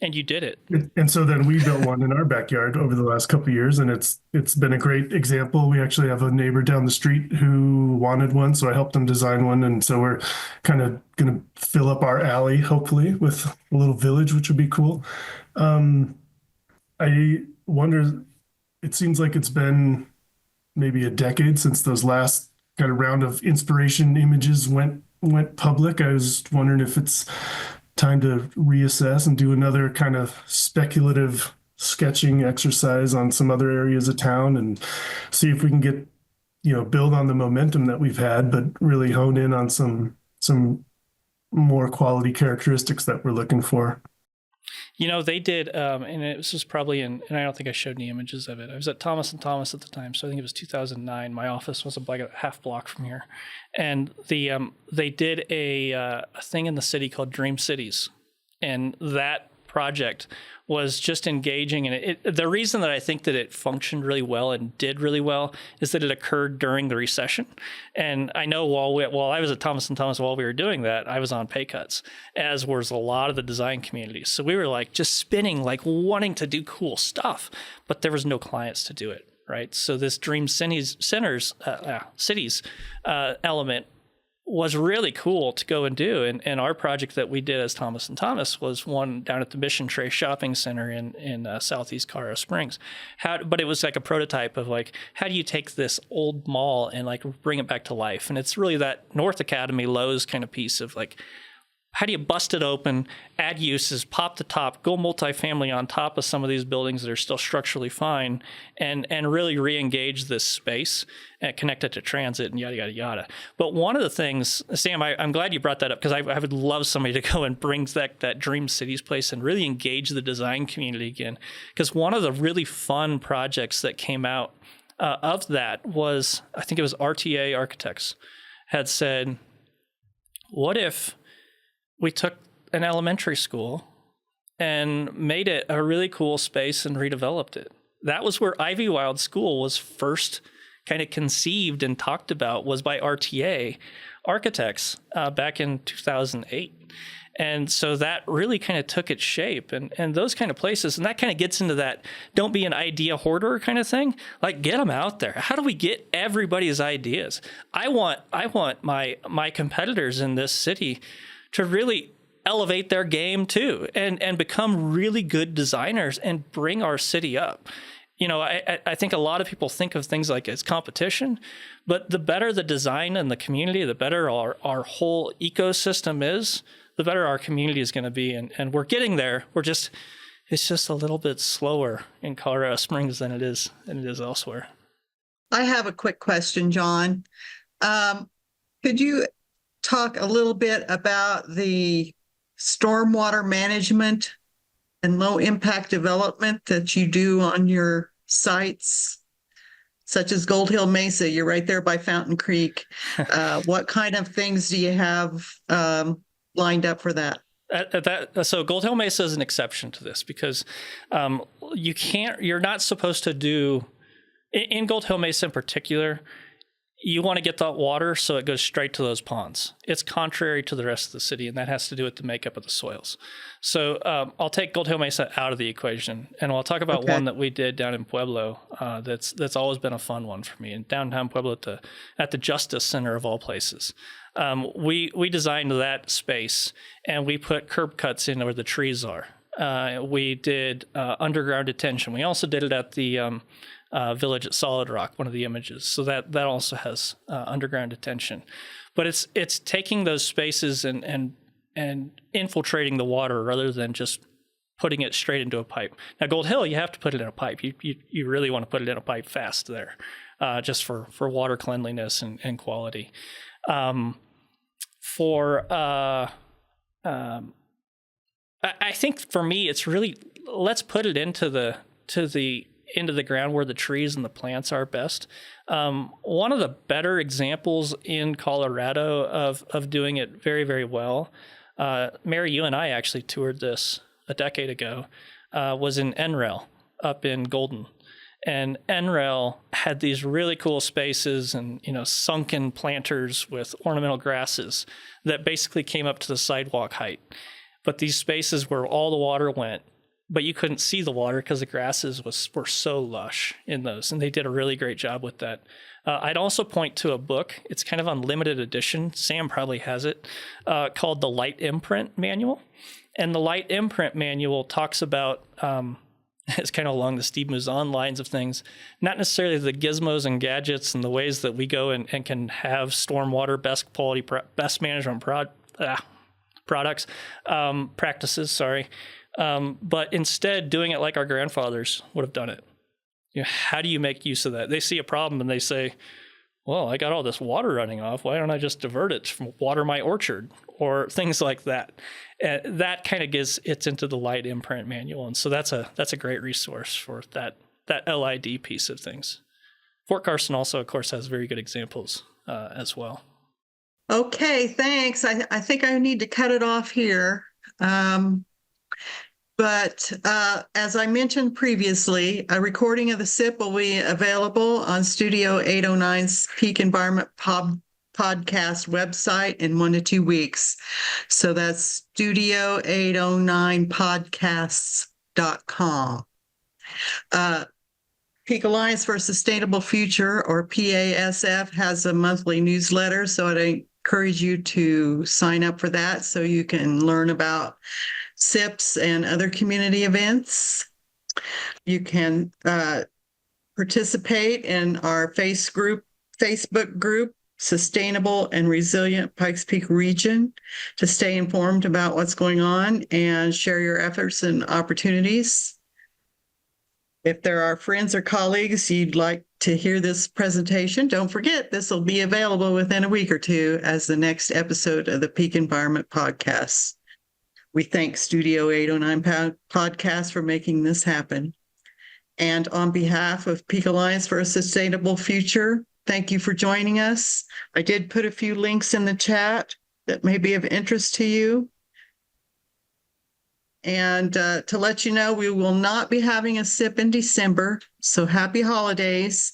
you did it. And so then we built one in our backyard over the last couple of years, and it's been a great example. We actually have a neighbor down the street who wanted one, so I helped them design one, and so we're kind of going to fill up our alley, hopefully, with a little village, which would be cool. I wonder, it seems like it's been maybe a decade since those last got a round of inspiration images went public. I was wondering if it's time to reassess and do another kind of speculative sketching exercise on some other areas of town and see if we can get, build on the momentum that we've had, but really hone in on some more quality characteristics that we're looking for. They did, and this was probably and I don't think I showed any images of it. I was at Thomas & Thomas at the time, so I think it was 2009. My office was like a half block from here. And they did a thing in the city called Dream Cities. And that project was just engaging. And the reason that I think that it functioned really well and did really well is that it occurred during the recession. And I know while I was at Thomas & Thomas, while we were doing that, I was on pay cuts, as was a lot of the design communities. So we were like just spinning, like wanting to do cool stuff, but there was no clients to do it, right? So this Dream Cities element was really cool to go and do. And our project that we did as Thomas & Thomas was one down at the Mission Trace Shopping Center in Southeast Colorado Springs. But it was like a prototype of like, how do you take this old mall and like bring it back to life? And it's really that North Academy Lowe's kind of piece of like, how do you bust it open, add uses, pop the top, go multifamily on top of some of these buildings that are still structurally fine, and really re-engage this space and connect it to transit and yada, yada, yada. But one of the things, Sam, I'm glad you brought that up, because I would love somebody to go and bring that Dream Cities place and really engage the design community again. Because one of the really fun projects that came out of that was, I think it was RTA Architects had said, what if we took an elementary school and made it a really cool space and redeveloped it? That was where Ivy Wild School was first kind of conceived and talked about, was by RTA Architects back in 2008. And so that really kind of took its shape, and those kind of places. And that kind of gets into that don't be an idea hoarder kind of thing. Like, get them out there. How do we get everybody's ideas? I want my competitors in this city to really elevate their game too, and become really good designers and bring our city up. I think a lot of people think of things like as competition, but the better the design and the community, the better our whole ecosystem is, the better our community is going to be. And we're getting there. It's just a little bit slower in Colorado Springs than it is elsewhere. I have a quick question, John. Could you talk a little bit about the stormwater management and low impact development that you do on your sites, such as Gold Hill Mesa? You're right there by Fountain Creek. What kind of things do you have lined up for that? So Gold Hill Mesa is an exception to this, because you're not supposed to do, in Gold Hill Mesa in particular, you want to get that water so it goes straight to those ponds. It's contrary to the rest of the city, and that has to do with the makeup of the soils. So I'll take Gold Hill Mesa out of the equation, and I'll talk about one that we did down in Pueblo that's always been a fun one for me. In downtown Pueblo at the Justice Center of all places. We designed that space, and we put curb cuts in where the trees are. We did underground detention. We also did it at the village at Solid Rock, one of the images. So that also has underground detention. But it's taking those spaces and infiltrating the water rather than just putting it straight into a pipe. Now, Gold Hill, you have to put it in a pipe. You really want to put it in a pipe fast there, just for water cleanliness and quality. I think for me, it's really, let's put it into the ground where the trees and the plants are best. One of the better examples in Colorado of doing it very, very well, Mary, you and I actually toured this a decade ago, was in NREL up in Golden. And NREL had these really cool spaces and, sunken planters with ornamental grasses that basically came up to the sidewalk height. But these spaces where all the water went, but you couldn't see the water because the grasses were so lush in those, and they did a really great job with that. I'd also point to a book. It's kind of on limited edition. Sam probably has it, called the Light Imprint Manual. And the Light Imprint Manual talks about It's kind of along the Steve Muzan lines of things, not necessarily the gizmos and gadgets and the ways that we go and can have stormwater best quality, best management products, practices, sorry. But instead doing it like our grandfathers would have done it. How do you make use of that? They see a problem and they say, well, I got all this water running off. Why don't I just divert it from water my orchard or things like that? That kind of gets it's into the light imprint manual. And so that's a great resource for that LID piece of things. Fort Carson also, of course, has very good examples as well. Okay, thanks. I think I need to cut it off here. But as I mentioned previously, a recording of the SIP will be available on Studio 809's Peak Environment Podcast website in 1 to 2 weeks. So that's studio809podcasts.com. Peak Alliance for a Sustainable Future, or PASF, has a monthly newsletter, so I'd encourage you to sign up for that so you can learn about SIPs and other community events. You can participate in our Facebook group, Sustainable and Resilient Pikes Peak Region, to stay informed about what's going on and share your efforts and opportunities. If there are friends or colleagues you'd like to hear this presentation, don't forget this will be available within a week or two as the next episode of the Peak Environment Podcast. We thank Studio 809 Podcast for making this happen. And on behalf of Peak Alliance for a Sustainable Future, thank you for joining us. I did put a few links in the chat that may be of interest to you. And to let you know, we will not be having a SIP in December, so happy holidays.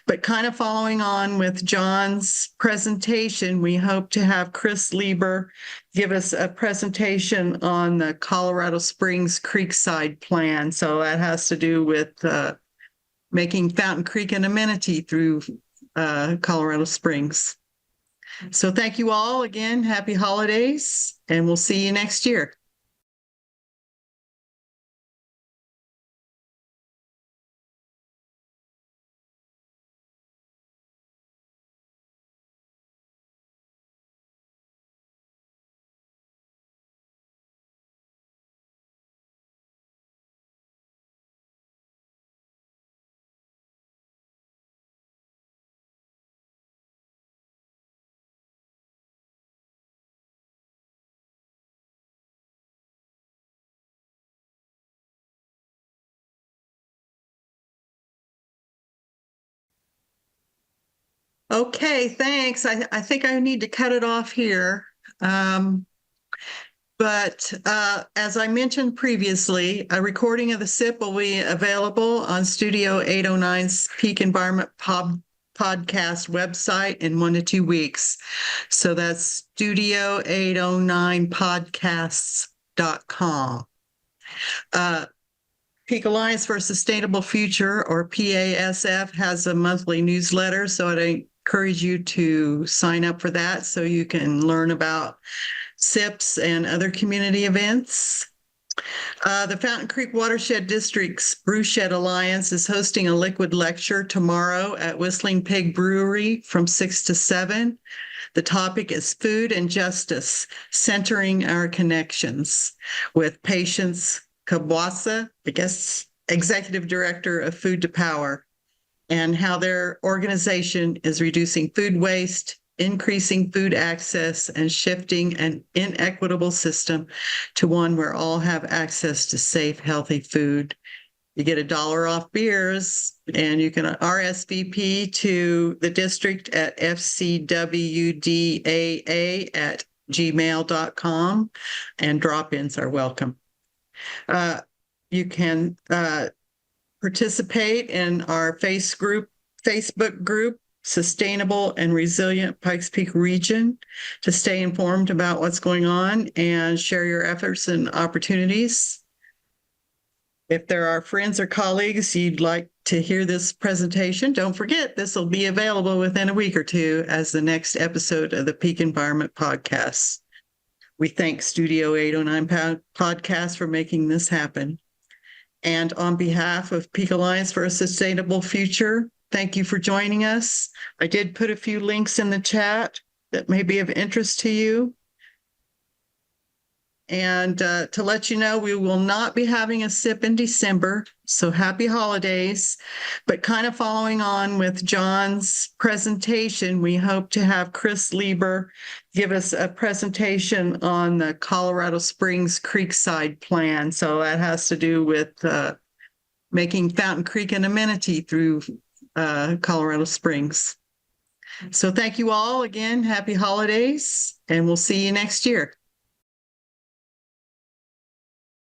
But kind of following on with John's presentation, we hope to have Chris Lieber give us a presentation on the Colorado Springs Creekside Plan. So that has to do with making Fountain Creek an amenity through Colorado Springs. So thank you all again. Happy holidays, and we'll see you next year. Okay, thanks. I think I need to cut it off here. But as I mentioned previously, a recording of the SIP will be available on Studio 809's Peak Environment Podcast website in 1 to 2 weeks. So that's studio809podcasts.com. Peak Alliance for a Sustainable Future, or PASF, has a monthly newsletter, so I'd encourage you to sign up for that so you can learn about SIPs and other community events. The Fountain Creek Watershed District's Brewshed Alliance is hosting a liquid lecture tomorrow at Whistling Pig Brewery from 6 to 7. The topic is Food and Justice, Centering Our Connections, with Patience Kabwasa, I guess, Executive Director of Food to Power, and how their organization is reducing food waste, increasing food access, and shifting an inequitable system to one where all have access to safe, healthy food. You get $1 off beers, and you can RSVP to the district at fcwdaa@gmail.com, and drop-ins are welcome. You can participate in our Facebook group, Sustainable and Resilient Pikes Peak Region, to stay informed about what's going on and share your efforts and opportunities. If there are friends or colleagues you'd like to hear this presentation, don't forget this will be available within a week or two as the next episode of the Peak Environment Podcast. We thank Studio 809 Podcast for making this happen. And on behalf of Peak Alliance for a Sustainable Future, thank you for joining us. I did put a few links in the chat that may be of interest to you. And to let you know, we will not be having a SIP in December, so happy holidays. But kind of following on with John's presentation, we hope to have Chris Lieber give us a presentation on the Colorado Springs Creekside Plan. So that has to do with making Fountain Creek an amenity through Colorado Springs. So thank you all again. Happy holidays, and we'll see you next year.